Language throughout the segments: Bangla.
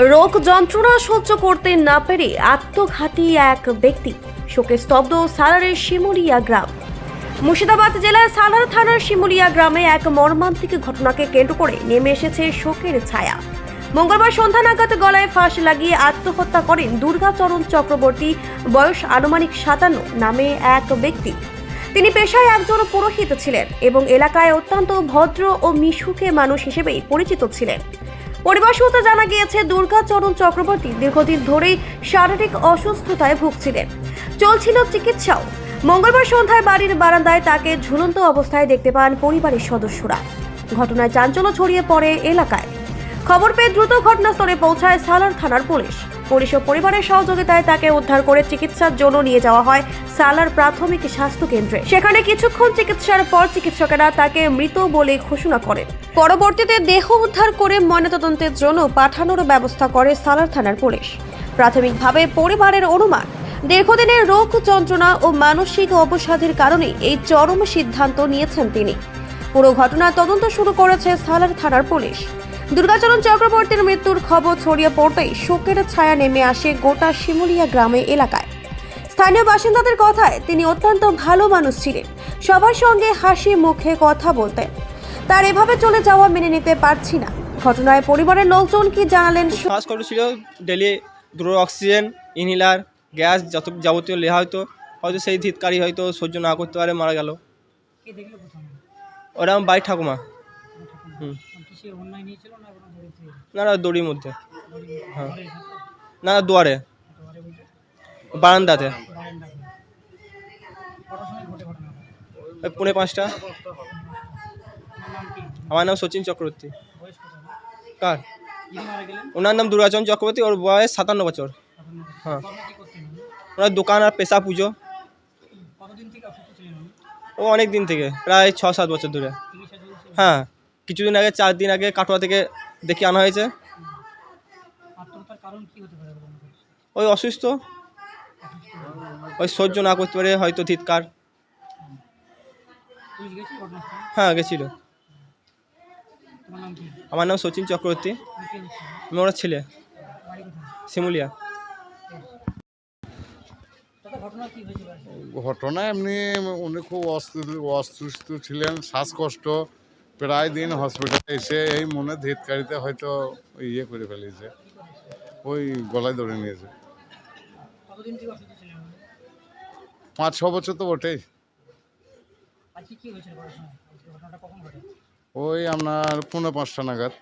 রোগ যন্ত্রণা সহ্য করতে না পেরে আত্মঘাতী এক ব্যক্তি, শোকে স্তব্ধ সালারের শিমুলিয়া গ্রাম। মুর্শিদাবাদ জেলার সালার থানার শিমুলিয়া গ্রামে এক মর্মান্তিক ঘটনাকে কেন্দ্র করে নেমে এসেছে শোকের ছায়া। মঙ্গলবার সন্ধ্যা নাগাদ গলায় ফাঁস লাগিয়ে আত্মহত্যা করেন দুর্গাচরণ চক্রবর্তী, বয়স আনুমানিক 57 নামে এক ব্যক্তি। তিনি পেশায় একজন পুরোহিত ছিলেন এবং এলাকায় অত্যন্ত ভদ্র ও মিশুকে মানুষ হিসেবেই পরিচিত ছিলেন। পরিবার সূত্রে জানা গিয়েছে, দুর্গাচরণ চক্রবর্তী দীর্ঘদিন ধরেই শারীরিক অসুস্থতায় ভুগছিলেন, চলছিল চিকিৎসাও। মঙ্গলবার সন্ধ্যায় বাড়ির বারান্দায় তাকে ঝুলন্ত অবস্থায় দেখতে পান পরিবারের সদস্যরা। ঘটনায় চাঞ্চল্য ছড়িয়ে পড়ে এলাকায়। খবর পেয়ে দ্রুত ঘটনাস্থলে পৌঁছায় সালার থানার পুলিশ ও পরিবারের সহযোগিতায় তাকে উদ্ধার করে চিকিৎসার জন্য নিয়ে যাওয়া হয় সালার প্রাথমিক স্বাস্থ্য কেন্দ্রে। সেখানে কিছুক্ষণ চিকিৎসার পর চিকিৎসকেরা তাকে মৃত বলে ঘোষণা করেন। পরবর্তীতে দেহ উদ্ধার করে ময়নাতদন্তের জন্য পাঠানোর ব্যবস্থা করে সালার থানার পুলিশ। প্রাথমিকভাবে পরিবারের অনুমান, দীর্ঘদিনের রোগ যন্ত্রণা ও মানসিক অবসাদের কারণে এই চরম সিদ্ধান্ত নিয়েছেন তিনি। পুরো ঘটনার তদন্ত শুরু করেছে সালার থানার পুলিশ। দুর্গাচরণ চক্রবর্তীর মৃত্যুর খবর ছড়িয়ে পড়তেই শোকের ছায়া নেমে আসে গোটা শিমুলিয়া গ্রামে এলাকায়। স্থানীয় বাসিন্দাদের কথায়, তিনি অত্যন্ত ভালো মানুষ ছিলেন, সবার সঙ্গে হাসি মুখে কথা বলতেন। তার এভাবে চলে যাওয়া মেনে নিতে পারছি না। ঘটনায় পরিবারের লোকজন কি জানালেন? শ্বাসকষ্ট ছিল, ডেলি দুটো অক্সিজেন, ইনহেলার, গ্যাস, যত যাবতীয় লেহা হয়তো সেই ধিৎকারী হয়তো সহ্য না করতে পারে মারা গেল। ওরা আমার বাড়ির ঠাকুমা। না না, দড়ির মধ্যে। হ্যাঁ, না না, দুয়ারে, বারান্দাতে। ওই 4:45। আমার নাম সচিন চক্রবর্তী। কার? ওনার নাম দুর্গাচরণ চক্রবর্তী, ওর বয়স 57 বছর। হ্যাঁ, ওনার দোকান আর পেশা পুজো। ও অনেক দিন থেকে, প্রায় 6-7 বছর ধরে। হ্যাঁ, কিছুদিন আগে, 4 দিন আগে কাটোয়া থেকে দেখে আনা হয়েছে। ওই অসুস্থ, ওই সহ্য না করতে পারে হয়তো ধিৎকার। হ্যাঁ, গেছিল। আমার নাম সচিন চক্রবর্তী, আমি ওনার ছেলে, শিমুলিয়া। ঘটনা এমনি, উনি খুব অসুস্থ ছিলেন, শ্বাসকষ্ট, প্রায় দিন হসপিটালে এসে এই মনে ধিৎকারিতে হয়তো ইয়ে করে ফেলেছে, ওই গলায় ধরে নিয়েছে। 5-6 বছর তো বটেই। ওই আপনার 4:45 নাগাদ।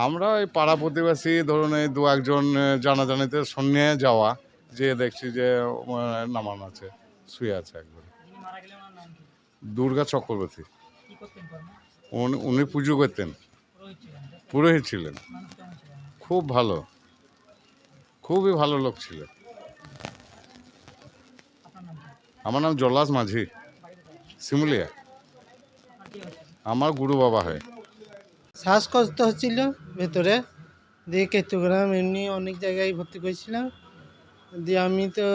আমরা ওই পাড়া প্রতিবেশী, ধরুন এই 2-1 জানাজানিতে শুনে যাওয়া, যে দেখছি যে নামানো আছে, শুয়ে আছে একবার। দুর্গা চক্রবর্তী। উনি পুজো করতেন, পুরোহিত ছিলেন, খুব ভালো, খুবই ভালো লোক ছিল। আমার নাম জল্লাস মাঝি, শিমুলিয়া। আমার গুরু বাবা হয়। শ্বাসকষ্ট হচ্ছিল ভেতরে, দিয়ে কেতুগ্রাম এমনি অনেক জায়গায় ভর্তি করেছিলাম। দিয়ে আমি তো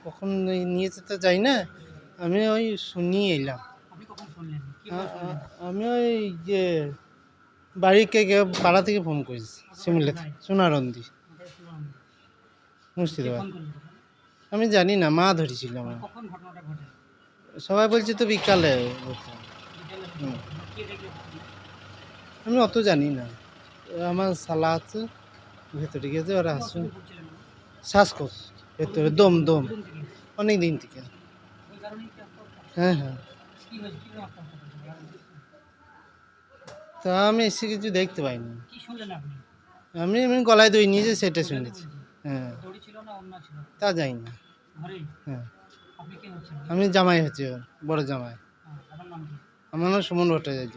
কখন নিয়ে যেতে যাই না, আমি ওই শুনিয়ে এলাম। আমি ওই যে বাড়িকে পাড়া থেকে ফোন করেছি, শিমুলিয়া, সোনারন্দি, মুর্শিদাবাদ। আমি জানি না, মা ধরেছিল আমার। সবাই বলছে তো বিকালে। আমি অত জানি না, আমার শালা আছে ভেতরে গেছে, ওরা আসুন। শ্বাসকষ্ট ভেতরে, দম অনেক দিন থেকে। হ্যাঁ হ্যাঁ, তা আমি এসে কিছু দেখতে পাইনি। আমি এমনি গলায় দই নিয়েছে, সেটা শুনেছি। হ্যাঁ, তা যাই না। হ্যাঁ, আমি জামাই হচ্ছে, বড় জামাই। আমার নাম সুমন ভট্টাচার্য।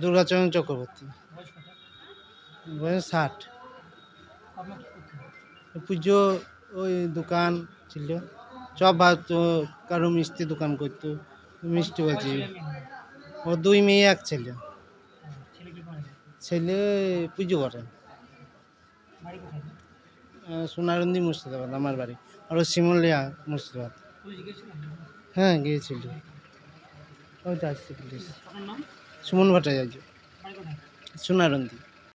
দুর্গাচরণ চক্রবর্তী, বয়স 60। পুজো, ওই দোকান ছিল, চপ ভাত, কারো মিষ্টি দোকান করতো, মিষ্টি বলছি। ও 2 মেয়ে 1 ছেলে। ছেলে পুজো করে, সোনারন্দি, মুর্শিদাবাদ আমার বাড়ি। আর শিমুলিয়া, মুর্শিদাবাদ। হ্যাঁ, গিয়েছিল। ওইটা আসছে পুলিশ। সুমন ভট্টাচার্য, সোনারন্দি।